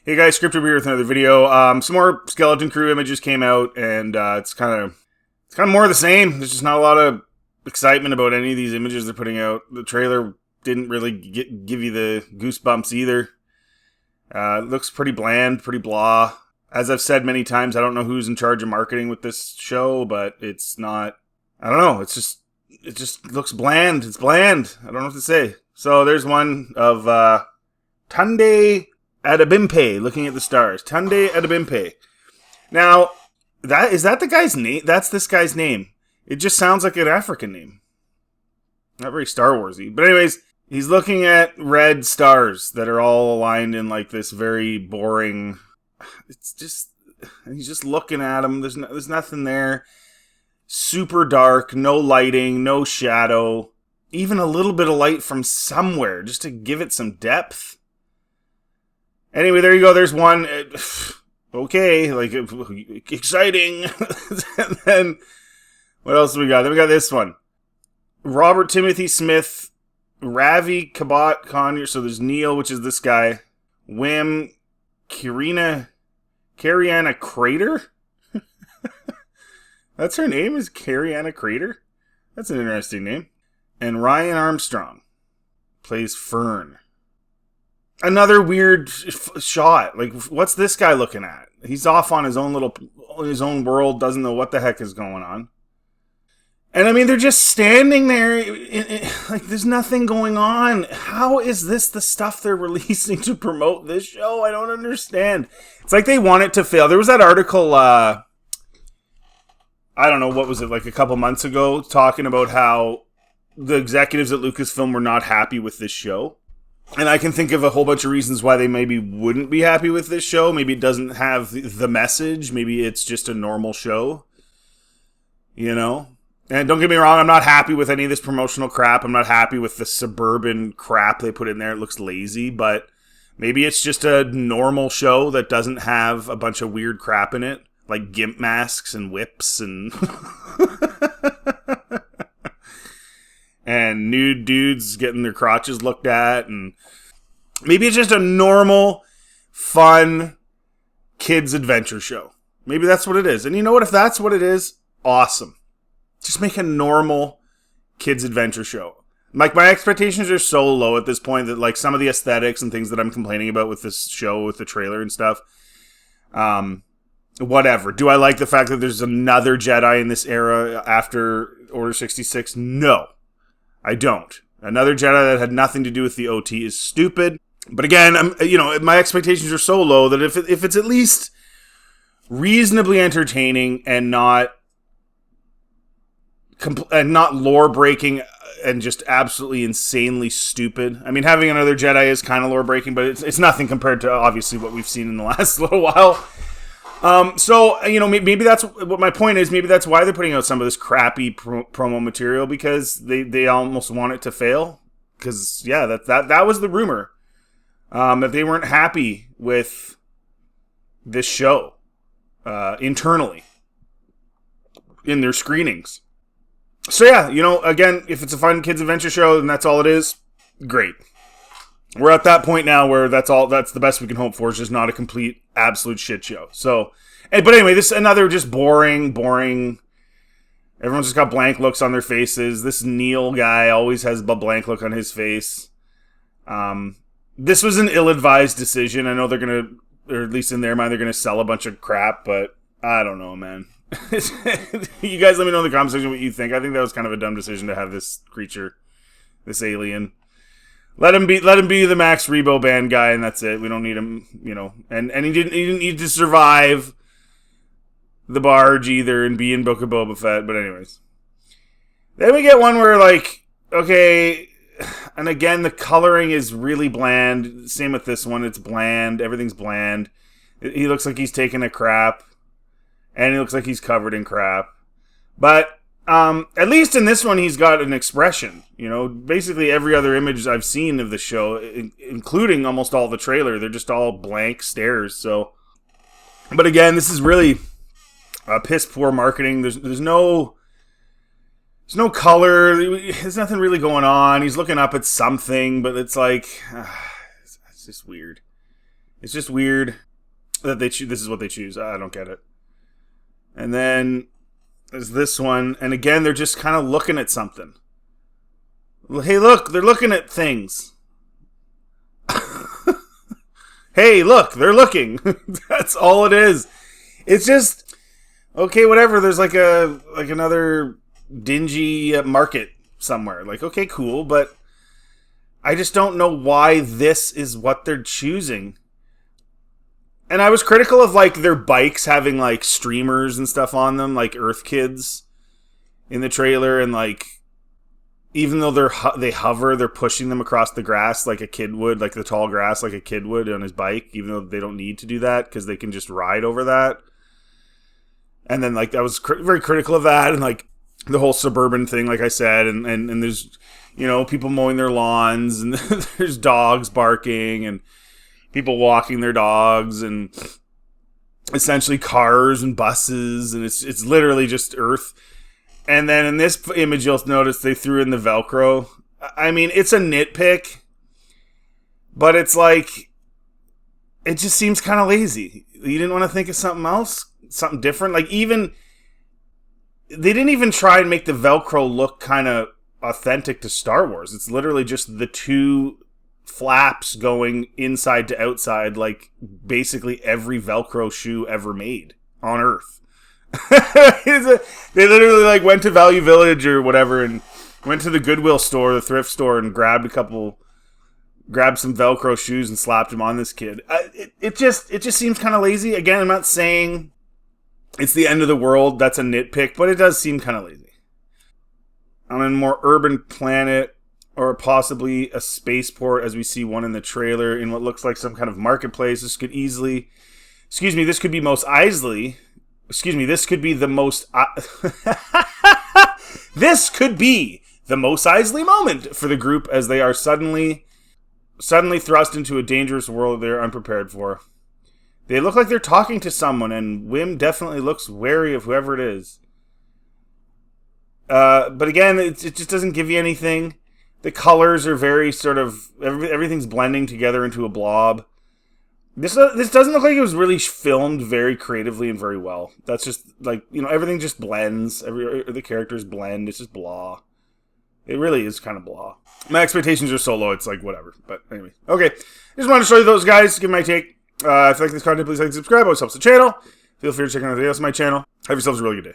Hey guys, Scripted here with another video. Some more Skeleton Crew images came out, and it's kind of more of the same. There's just not a lot of excitement about any of these images they're putting out. The trailer didn't really give you the goosebumps either. It looks pretty bland, pretty blah. As I've said many times, I don't know who's in charge of marketing with this show, but it's not. I don't know. It just looks bland. It's bland. I don't know what to say. So there's one of Tunde Adebimpe looking at the stars. Tunde Adebimpe. Now, is that the guy's name? That's this guy's name. It just sounds like an African name. Not very Star Warsy. But anyways, he's looking at red stars that are all aligned in like this very boring. It's just he's just looking at them. There's nothing there. Super dark, no lighting, no shadow, even a little bit of light from somewhere just to give it some depth. Anyway, there you go. There's one. Okay, like, exciting. And then, what else do we got? Then we got this one. Robert Timothy Smith, Ravi Kabat Conyer. So there's Neil, which is this guy. Wim, Kariana Crater? That's her name, is Kariana Crater? That's an interesting name. And Ryan Armstrong plays Fern. Another weird shot. Like, what's this guy looking at? He's off on his own world, doesn't know what the heck is going on. And I mean, they're just standing there, like, there's nothing going on. How is this the stuff they're releasing to promote this show? I don't understand. It's like they want it to fail. There was that article, I don't know, what was it, like a couple months ago, talking about how the executives at Lucasfilm were not happy with this show. And I can think of a whole bunch of reasons why they maybe wouldn't be happy with this show. Maybe it doesn't have the message. Maybe it's just a normal show. You know? And don't get me wrong, I'm not happy with any of this promotional crap. I'm not happy with the suburban crap they put in there. It looks lazy. But maybe it's just a normal show that doesn't have a bunch of weird crap in it. Like gimp masks and whips and... and nude dudes getting their crotches looked at, and maybe it's just a normal, fun kids adventure show. Maybe that's what it is. And you know what? If that's what it is, awesome. Just make a normal kids adventure show. Like, my expectations are so low at this point that, like, some of the aesthetics and things that I'm complaining about with this show, with the trailer and stuff, whatever. Do I like the fact that there's another Jedi in this era after Order 66? No. I don't. Another Jedi that had nothing to do with the OT is stupid. But again, my expectations are so low that if it's at least reasonably entertaining and not lore breaking and just absolutely insanely stupid. I mean, having another Jedi is kind of lore breaking, but it's nothing compared to obviously what we've seen in the last little while. So, maybe that's what my point is. Maybe that's why they're putting out some of this crappy promo material, because they almost want it to fail. Because, yeah, that was the rumor. That they weren't happy with this show, internally, in their screenings. So, yeah, again, if it's a fun kids adventure show, then that's all it is. Great. We're at that point now where that's the best we can hope for. It's just not a complete, absolute shit show. So, but anyway, this is another just boring. Everyone's just got blank looks on their faces. This Neil guy always has a blank look on his face. This was an ill-advised decision. I know they're going to, or at least in their mind, they're going to sell a bunch of crap, but I don't know, man. You guys let me know in the comment section what you think. I think that was kind of a dumb decision to have this creature, this alien. Let him be the Max Rebo band guy, and that's it. We don't need him, And he didn't need to survive the barge either and be in Book of Boba Fett. But anyways, then we get one where, like, okay, and again the coloring is really bland. Same with this one; it's bland. Everything's bland. He looks like he's taking a crap, and he looks like he's covered in crap. But at least in this one, he's got an expression. Basically every other image I've seen of the show, including almost all the trailer, they're just all blank stares. So, but again, this is really piss poor marketing. There's no color. There's nothing really going on. He's looking up at something, but it's like, it's just weird. It's just weird that they choose. This is what they choose. I don't get it. And then there's this one, and again, they're just kind of looking at something. Hey, look, they're looking at things. Hey, look, they're looking. That's all it is. It's just okay, whatever. There's like another dingy market somewhere. Like, okay, cool, but I just don't know why this is what they're choosing. And I was critical of like their bikes having like streamers and stuff on them, like Earth Kids in the trailer, and like even though they hover, they're pushing them across the grass like a kid would, like the tall grass like a kid would on his bike, even though they don't need to do that because they can just ride over that. And then like I was very critical of that, and like the whole suburban thing, like I said, and there's, you know, people mowing their lawns, and there's dogs barking, and people walking their dogs, and essentially cars and buses, and it's literally just Earth. And then in this image, you'll notice they threw in the Velcro. I mean, it's a nitpick, but it's like, it just seems kind of lazy. You didn't want to think of something else? Something different? Like, even, they didn't even try and make the Velcro look kind of authentic to Star Wars. It's literally just the two flaps going inside to outside, like basically every Velcro shoe ever made on Earth. They literally like went to Value Village or whatever and went to the Goodwill store, the thrift store, and grabbed some Velcro shoes and slapped them on this kid. It just seems kind of lazy. Again, I'm not saying it's the end of the world. That's a nitpick, but it does seem kind of lazy. On a more urban planet, or possibly a spaceport, as we see one in the trailer, in what looks like some kind of marketplace. This could easily, this could be Mos Eisley. This could be the most... this could be the Mos Eisley moment for the group, as they are suddenly thrust into a dangerous world they're unprepared for. They look like they're talking to someone, and Wim definitely looks wary of whoever it is. But again, it just doesn't give you anything. The colors are very sort of... everything's blending together into a blob. This doesn't look like it was really filmed very creatively and very well. That's just, like, you know, everything just blends. The characters blend. It's just blah. It really is kind of blah. My expectations are so low, it's like, whatever. But anyway. Okay. Just wanted to show you those guys, give my take. If you like this content, please like and subscribe. It always helps the channel. Feel free to check out anything else on my channel. Have yourselves a really good day.